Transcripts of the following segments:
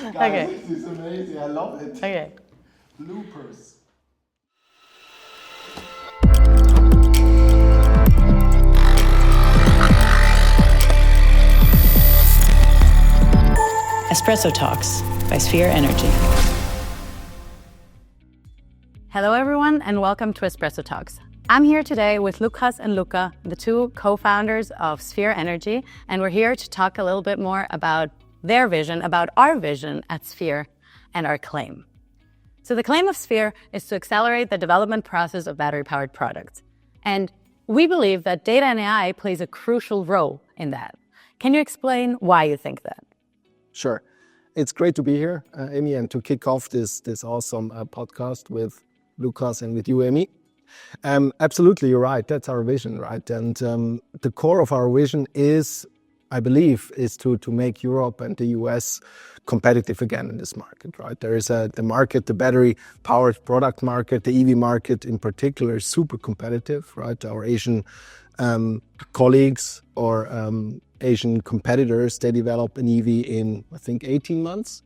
Okay. This is amazing. I love it. Okay. Bloopers. Espresso Talks by Sphere Energy. Hello, everyone, and welcome to Espresso Talks. I'm here today with Lukas and Luca, the two co-founders of Sphere Energy, and we're here to talk a little bit more about their vision, about our vision at Sphere and our claim. So the claim of Sphere is to accelerate the development process of battery-powered products. And we believe that data and AI plays a crucial role in that. Can you explain why you think that? Sure. It's great to be here, Amy, and to kick off this awesome podcast with Lukas and with you, Amy. Absolutely, you're right. That's our vision, right? And the core of our vision is, I believe, is to make Europe and the US competitive again in this market, right? There is the market, the battery-powered product market, the EV market in particular is super competitive, right? Our Asian colleagues or Asian competitors, they develop an EV in, I think, 18 months.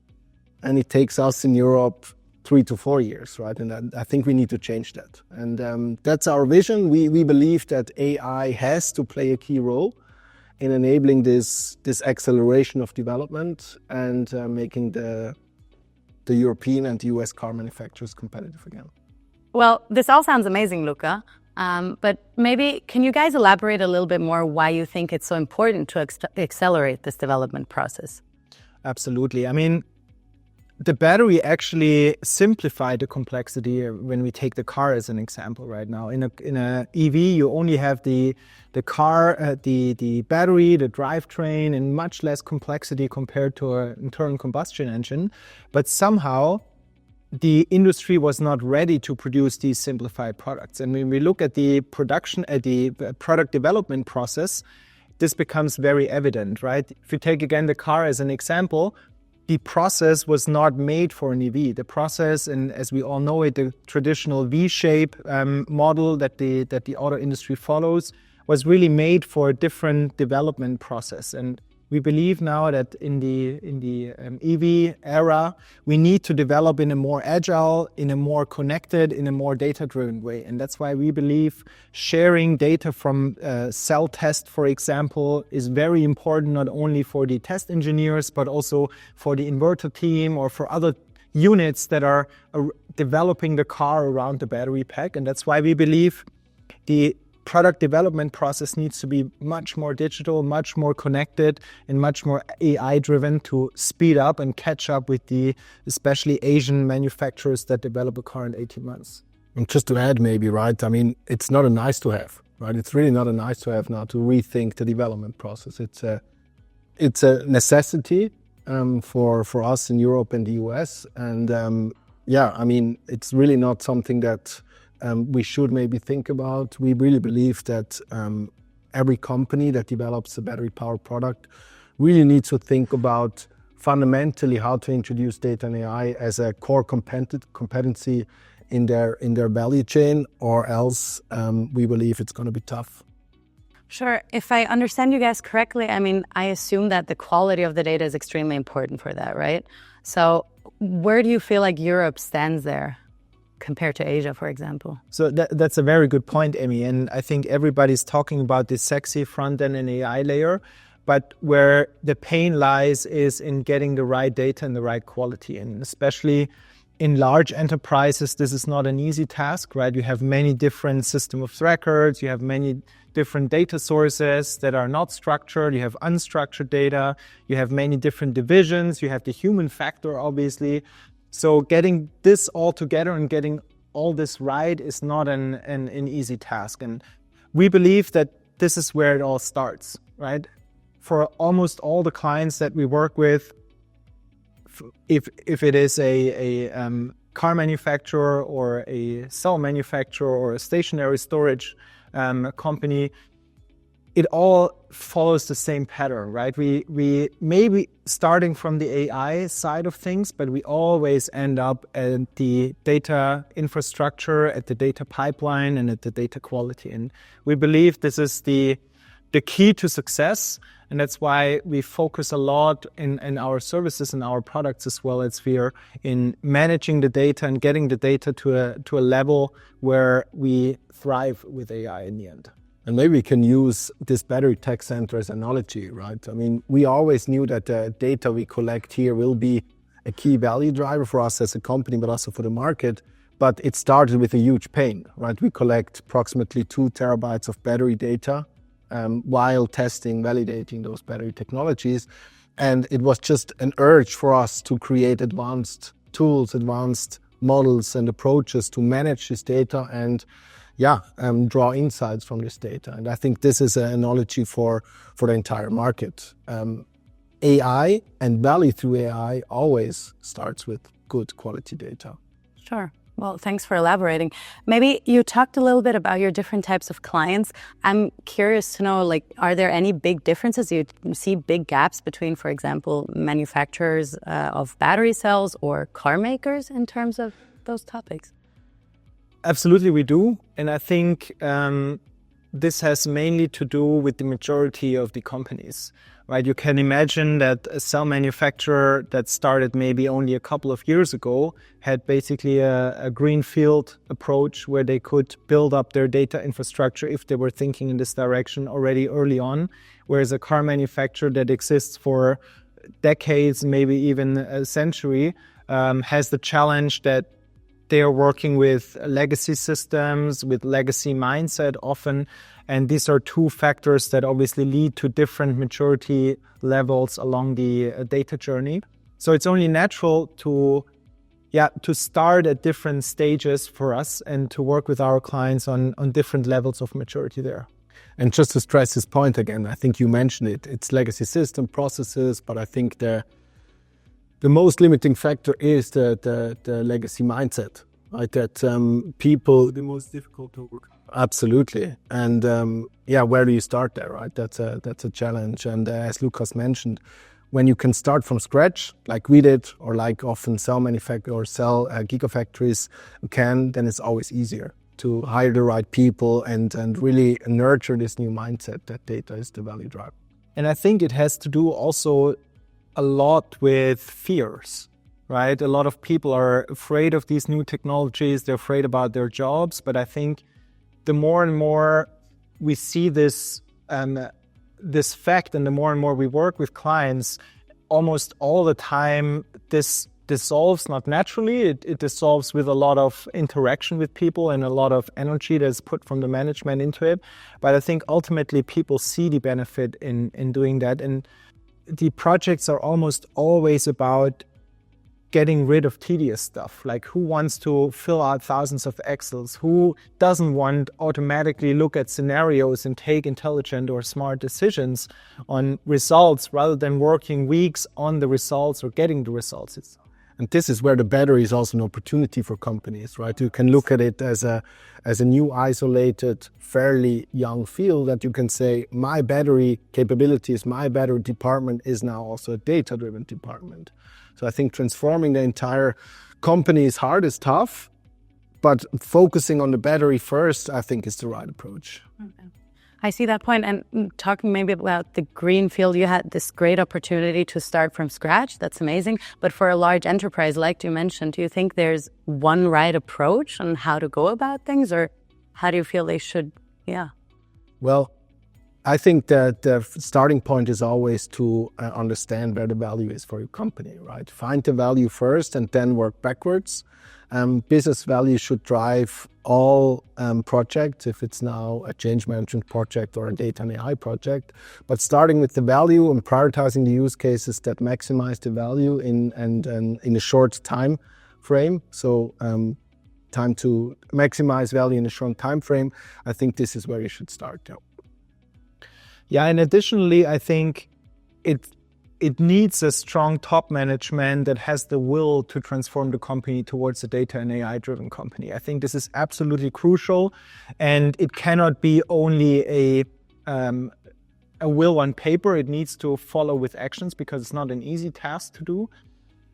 And it takes us in Europe 3 to 4 years, right? And I think we need to change that. And that's our vision. We believe that AI has to play a key role in enabling this acceleration of development and making the European and the US car manufacturers competitive again. Well, this all sounds amazing, Luca. But maybe can you guys elaborate a little bit more why you think it's so important to accelerate this development process? Absolutely. I mean, the battery actually simplified the complexity when we take the car as an example right now. In a EV, you only have the car, the battery, the drivetrain, and much less complexity compared to an internal combustion engine. But somehow, the industry was not ready to produce these simplified products. And when we look at the production, at the product development process, this becomes very evident, right? If you take again the car as an example, the process was not made for an EV. The process, and as we all know it, the traditional V-shape model that the auto industry follows, was really made for a different development process. And we believe now that in the EV era, we need to develop in a more agile, in a more connected, in a more data-driven way. And that's why we believe sharing data from cell test, for example, is very important, not only for the test engineers, but also for the inverter team or for other units that are developing the car around the battery pack. And that's why we believe the product development process needs to be much more digital, much more connected, and much more AI-driven to speed up and catch up with the especially Asian manufacturers that develop a car in 18 months. And just to add maybe, right, I mean, it's not a nice to have, right? It's really not a nice to have now to rethink the development process. It's a necessity for us in Europe and the US. And yeah, I mean, it's really not something that we should maybe think about. We really believe that every company that develops a battery-powered product really needs to think about fundamentally how to introduce data and AI as a core competency in their value chain, or else we believe it's going to be tough. Sure. If I understand you guys correctly, I mean, I assume that the quality of the data is extremely important for that, right? So where do you feel like Europe stands there compared to Asia, for example? So that's a very good point, Amy. And I think everybody's talking about this sexy front-end and AI layer, but where the pain lies is in getting the right data and the right quality. And especially in large enterprises, this is not an easy task, right? You have many different system of records, you have many different data sources that are not structured, you have unstructured data, you have many different divisions, you have the human factor, obviously. So getting this all together and getting all this right is not an easy task. And we believe that this is where it all starts, right? For almost all the clients that we work with, if it is a car manufacturer or a cell manufacturer or a stationary storage company, it all follows the same pattern, right? We may be starting from the AI side of things, but we always end up at the data infrastructure, at the data pipeline, and at the data quality. And we believe this is the the key to success. And that's why we focus a lot in our services and our products as well at Sphere in managing the data and getting the data to a level where we thrive with AI in the end. And maybe we can use this battery tech center as an analogy, right? I mean, we always knew that the data we collect here will be a key value driver for us as a company, but also for the market. But it started with a huge pain, right? We collect approximately 2 terabytes of battery data while testing, validating those battery technologies. And it was just an urge for us to create advanced tools, advanced models and approaches to manage this data and draw insights from this data. And I think this is an analogy for the entire market. AI and value through AI always starts with good quality data. Sure. Well, thanks for elaborating. Maybe you talked a little bit about your different types of clients. I'm curious to know, are there any big differences? You see big gaps between, for example, manufacturers of battery cells or car makers in terms of those topics? Absolutely, we do. And I think this has mainly to do with the majority of the companies, right? You can imagine that a cell manufacturer that started maybe only a couple of years ago had basically a greenfield approach where they could build up their data infrastructure if they were thinking in this direction already early on. Whereas a car manufacturer that exists for decades, maybe even a century, has the challenge that they are working with legacy systems, with legacy mindset often. And these are two factors that obviously lead to different maturity levels along the data journey. So it's only natural to start at different stages for us and to work with our clients on different levels of maturity there. And just to stress this point again, I think you mentioned it. It's legacy system processes, but I think the most limiting factor is the legacy mindset, right? That people... The most difficult to overcome. Absolutely. And where do you start there, right? That's a challenge. And as Lukas mentioned, when you can start from scratch, like we did, or like often cell manufacturers or cell gigafactories can, then it's always easier to hire the right people and really nurture this new mindset that data is the value driver. And I think it has to do also a lot with fears, right? A lot of people are afraid of these new technologies. They're afraid about their jobs. But I think the more and more we see this fact and the more and more we work with clients, almost all the time this dissolves not naturally. It dissolves with a lot of interaction with people and a lot of energy that's put from the management into it. But I think ultimately people see the benefit in doing that. And the projects are almost always about getting rid of tedious stuff. Like, who wants to fill out thousands of Excels? Who doesn't want automatically look at scenarios and take intelligent or smart decisions on results rather than working weeks on the results or getting the results? And this is where the battery is also an opportunity for companies, right? You can look at it as a new isolated, fairly young field that you can say, my battery capabilities, my battery department is now also a data-driven department. So I think transforming the entire company is hard, it's tough, but focusing on the battery first, I think is the right approach. Okay. I see that point. And talking maybe about the Greenfield, you had this great opportunity to start from scratch. That's amazing. But for a large enterprise, like you mentioned, do you think there's one right approach on how to go about things, or how do you feel they should? Yeah. Well, I think that the starting point is always to understand where the value is for your company, right? Find the value first and then work backwards. Business value should drive all projects, if it's now a change management project or a data and AI project. But starting with the value and prioritizing the use cases that maximize the value in a short time frame. So time to maximize value in a short time frame. I think this is where you should start. Yeah, and additionally, I think it needs a strong top management that has the will to transform the company towards a data and AI-driven company. I think this is absolutely crucial, and it cannot be only a will on paper. It needs to follow with actions because it's not an easy task to do.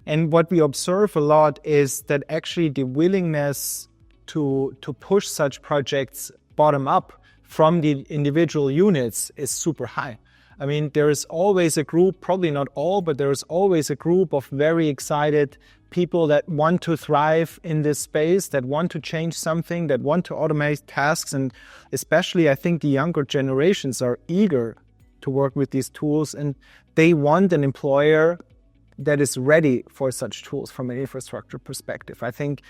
And what we observe a lot is that actually the willingness to push such projects bottom up from the individual units is super high. I mean, there is always a group, probably not all, but there is always a group of very excited people that want to thrive in this space, that want to change something, that want to automate tasks. And especially, I think the younger generations are eager to work with these tools, and they want an employer that is ready for such tools from an infrastructure perspective. I think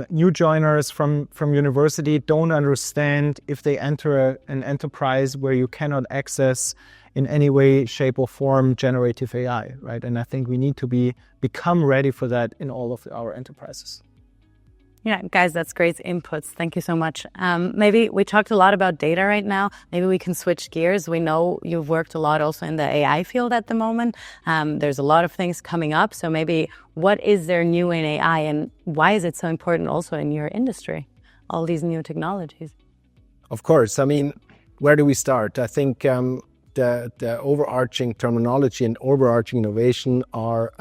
new joiners from university don't understand if they enter an enterprise where you cannot access in any way, shape or form generative AI, right? And I think we need to become ready for that in all of our enterprises. Yeah, guys, that's great inputs. Thank you so much. Maybe we talked a lot about data right now. Maybe we can switch gears. We know you've worked a lot also in the AI field at the moment. There's a lot of things coming up. So maybe what is there new in AI and why is it so important also in your industry, all these new technologies? Of course. I mean, where do we start? I think the overarching terminology and overarching innovation are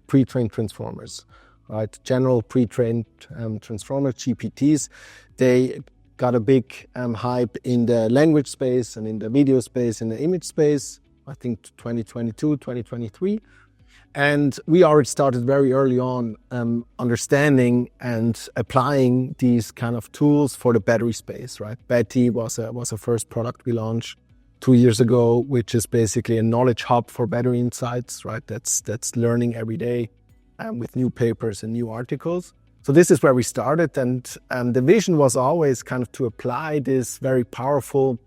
pre-trained transformers. Right, general pre-trained transformer GPTs, they got a big hype in the language space and in the video space, in the image space, I think 2022, 2023. And we already started very early on understanding and applying these kind of tools for the battery space, right? Betty was a first product we launched 2 years ago, which is basically a knowledge hub for battery insights, right? That's learning every day. With new papers and new articles. So this is where we started, and the vision was always kind of to apply these very powerful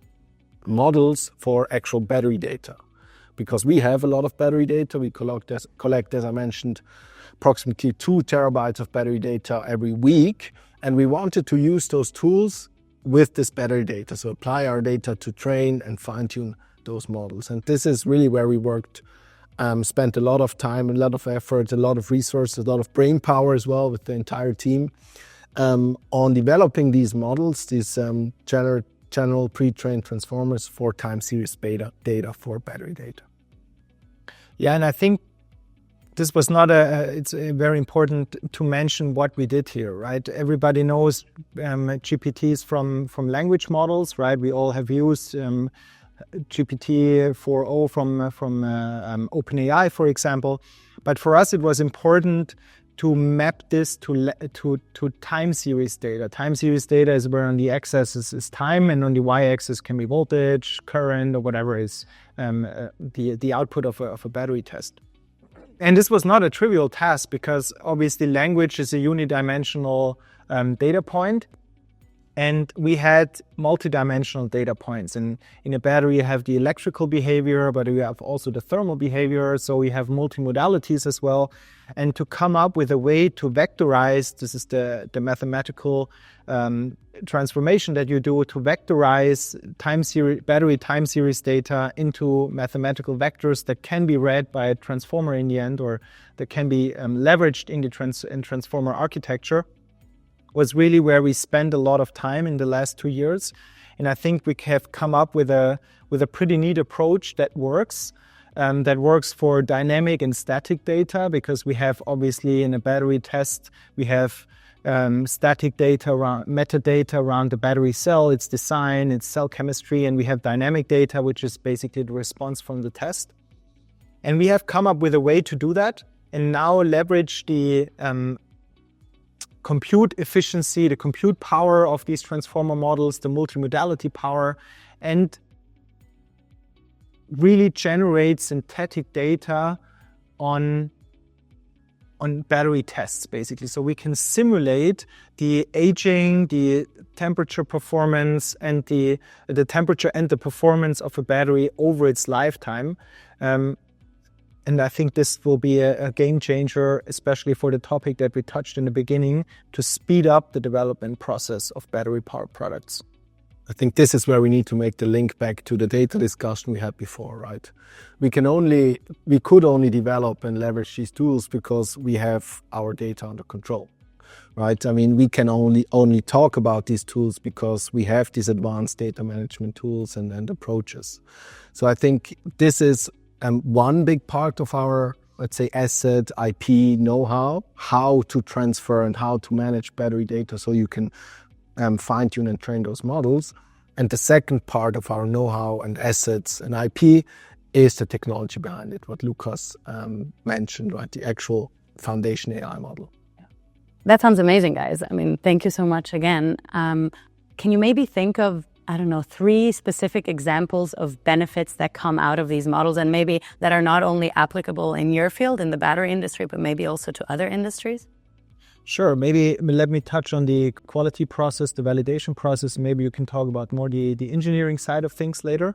models for actual battery data. Because we have a lot of battery data, we collect, as I mentioned, approximately 2 terabytes of battery data every week, and we wanted to use those tools with this battery data, so apply our data to train and fine-tune those models. And this is really where we worked. Spent a lot of time, a lot of effort, a lot of resources, a lot of brain power as well with the entire team on developing these models, these general pre-trained transformers for time series data for battery data. Yeah, and I think this was not it's very important to mention what we did here, right? Everybody knows GPTs from language models, right? We all have used GPT 4.0 from OpenAI, for example. But for us, it was important to map this to time series data. Time series data is where on the x-axis is time and on the y-axis can be voltage, current, or whatever is the output of a battery test. And this was not a trivial task because obviously language is a unidimensional data point. And we had multidimensional data points. And in a battery, you have the electrical behavior, but you have also the thermal behavior. So we have multimodalities as well. And to come up with a way to vectorize, this is the mathematical transformation that you do to vectorize battery time series data into mathematical vectors that can be read by a transformer in the end, or that can be leveraged in the transformer architecture, was really where we spent a lot of time in the last 2 years. And I think we have come up with a pretty neat approach that works for dynamic and static data, because we have obviously in a battery test, we have static data around metadata around the battery cell, its design, its cell chemistry, and we have dynamic data, which is basically the response from the test. And we have come up with a way to do that and now leverage the compute efficiency, the compute power of these transformer models, the multimodality power, and really generate synthetic data on battery tests, basically. So we can simulate the aging, the temperature performance, and the temperature and the performance of a battery over its lifetime. And I think this will be a game changer, especially for the topic that we touched in the beginning, to speed up the development process of battery power products. I think this is where we need to make the link back to the data discussion we had before, right? We could only develop and leverage these tools because we have our data under control, right? I mean, we can only talk about these tools because we have these advanced data management tools and approaches. So I think this is one big part of our, let's say, asset, IP, know-how, how to transfer and how to manage battery data so you can fine-tune and train those models. And the second part of our know-how and assets and IP is the technology behind it, what Lukas mentioned, right? The actual foundation AI model. That sounds amazing, guys. I mean, thank you so much again. Can you maybe think of, 3 specific examples of benefits that come out of these models and maybe that are not only applicable in your field, in the battery industry, but maybe also to other industries? Sure. Maybe let me touch on the quality process, the validation process. Maybe you can talk about more the engineering side of things later.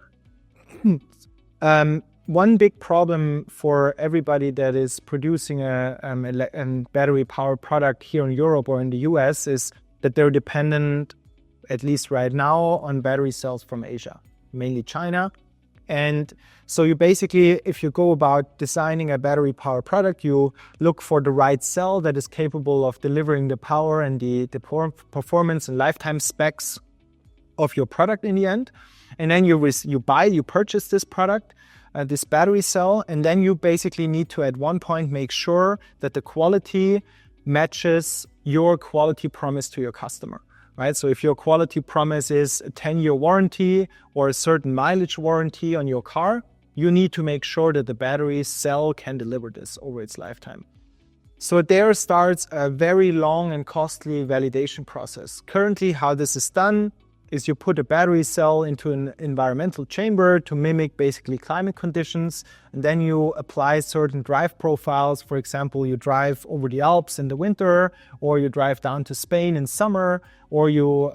One big problem for everybody that is producing a battery-powered product here in Europe or in the US is that they're dependent, at least right now, on battery cells from Asia, mainly China. And so you basically, if you go about designing a battery-powered product, you look for the right cell that is capable of delivering the power and the performance and lifetime specs of your product in the end. And then you purchase this product, this battery cell, and then you basically need to, at one point, make sure that the quality matches your quality promise to your customer, right? So if your quality promise is a 10-year warranty or a certain mileage warranty on your car, you need to make sure that the battery cell can deliver this over its lifetime. So there starts a very long and costly validation process. Currently, how this is done is you put a battery cell into an environmental chamber to mimic basically climate conditions, and then you apply certain drive profiles. For example, you drive over the Alps in the winter, or you drive down to Spain in summer, or you,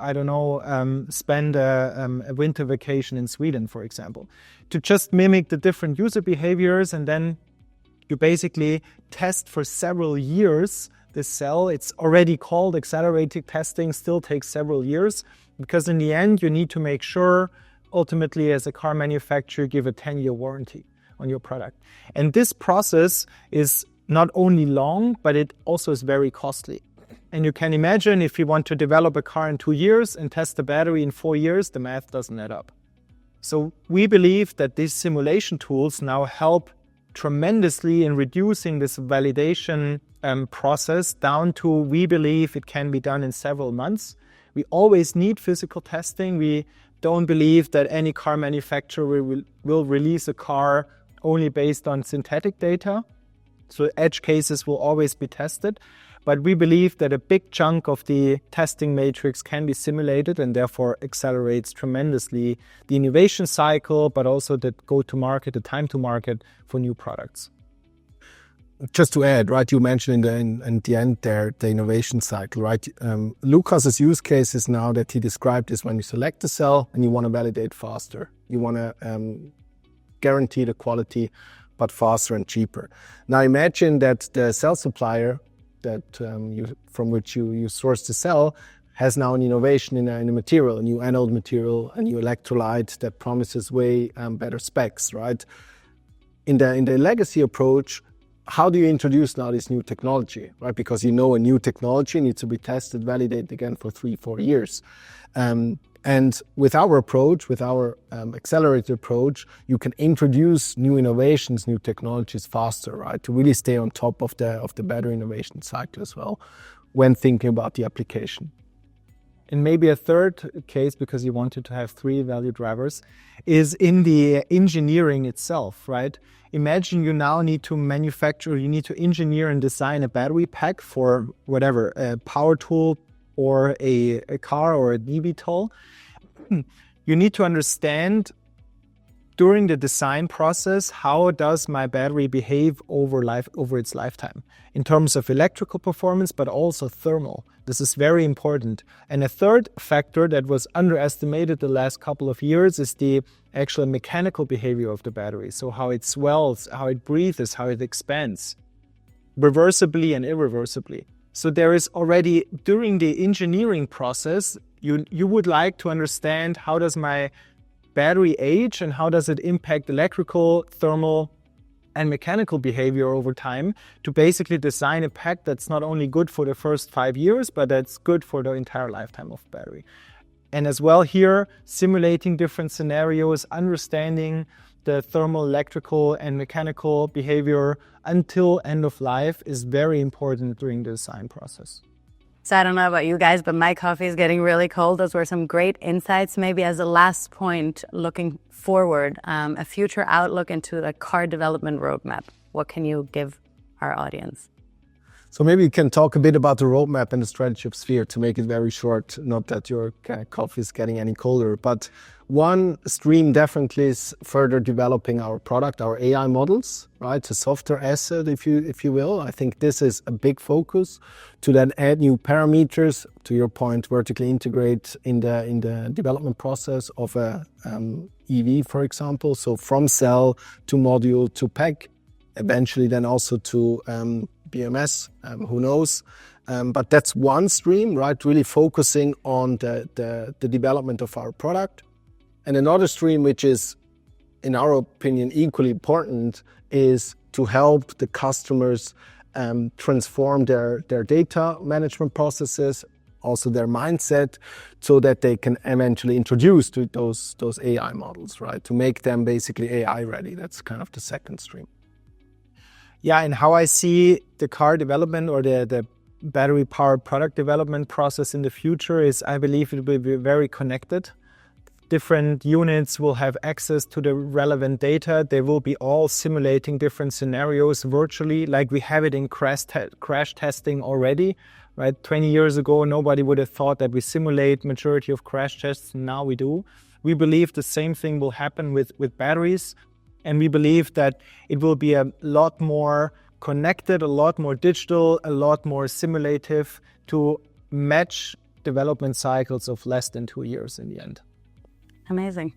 spend a winter vacation in Sweden, for example, to just mimic the different user behaviors. And then you basically test for several years this cell. It's already called accelerated testing, still takes several years, because in the end, you need to make sure, ultimately, as a car manufacturer, give a 10-year warranty on your product. And this process is not only long, but it also is very costly. And you can imagine if you want to develop a car in 2 years and test the battery in 4 years, the math doesn't add up. So we believe that these simulation tools now help tremendously in reducing this validation process down to, we believe it can be done in several months. We always need physical testing. We don't believe that any car manufacturer will release a car only based on synthetic data. So edge cases will always be tested. But we believe that a big chunk of the testing matrix can be simulated and therefore accelerates tremendously the innovation cycle, but also the go-to-market, the time to market for new products. Just to add, right, you mentioned in the end there, the innovation cycle, right? Lukas's use case is now that he described is when you select the cell and you want to validate faster. You want to guarantee the quality, but faster and cheaper. Now imagine that the cell supplier that from which you source the cell has now an innovation in a material, a new anode material, a new electrolyte that promises way better specs, right? In the legacy approach, how do you introduce now this new technology, right? Because a new technology needs to be tested, validated again for 3-4 years. And with our approach, with our accelerated approach, you can introduce new innovations, new technologies faster, right? To really stay on top of the battery innovation cycle as well when thinking about the application. And maybe a third case, because you wanted to have 3 value drivers, is in the engineering itself, right? Imagine you now need to engineer and design a battery pack for whatever, a power tool or a car or an eVTOL. You need to understand during the design process, how does my battery behave over its lifetime in terms of electrical performance, but also thermal. This is very important. And a third factor that was underestimated the last couple of years is the actual mechanical behavior of the battery. So how it swells, how it breathes, how it expands, reversibly and irreversibly. So there is already, during the engineering process, you would like to understand how does my battery age and how does it impact electrical, thermal, and mechanical behavior over time to basically design a pack that's not only good for the first 5 years, but that's good for the entire lifetime of battery. And as well here, simulating different scenarios, understanding the thermal, electrical, and mechanical behavior until end of life is very important during the design process. So I don't know about you guys, but my coffee is getting really cold. Those were some great insights. Maybe as a last point, looking forward, a future outlook into the car development roadmap. What can you give our audience? So maybe you can talk a bit about the roadmap and the strategy of Sphere to make it very short, not that your coffee is getting any colder. But one stream definitely is further developing our product, our AI models, right? A software asset, if you will. I think this is a big focus to then add new parameters, to your point, vertically integrate in the development process of a EV, for example. So from cell to module to pack, eventually then also to BMS, who knows? But that's one stream, right? Really focusing on the development of our product. And another stream, which is, in our opinion, equally important, is to help the customers transform their data management processes, also their mindset, so that they can eventually introduce to those AI models, right? To make them basically AI ready. That's kind of the second stream. Yeah, and how I see the car development or the battery-powered product development process in the future is I believe it will be very connected. Different units will have access to the relevant data. They will be all simulating different scenarios virtually, like we have it in crash testing already. Right? 20 years ago, nobody would have thought that we simulate majority of crash tests. Now we do. We believe the same thing will happen with batteries. And we believe that it will be a lot more connected, a lot more digital, a lot more simulative to match development cycles of less than 2 years in the end. Amazing.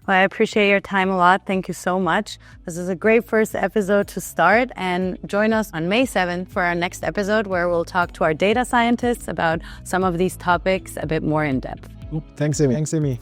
Well, I appreciate your time a lot. Thank you so much. This is a great first episode to start, and join us on May 7th for our next episode where we'll talk to our data scientists about some of these topics a bit more in depth. Thanks, Amy. Thanks, Amy.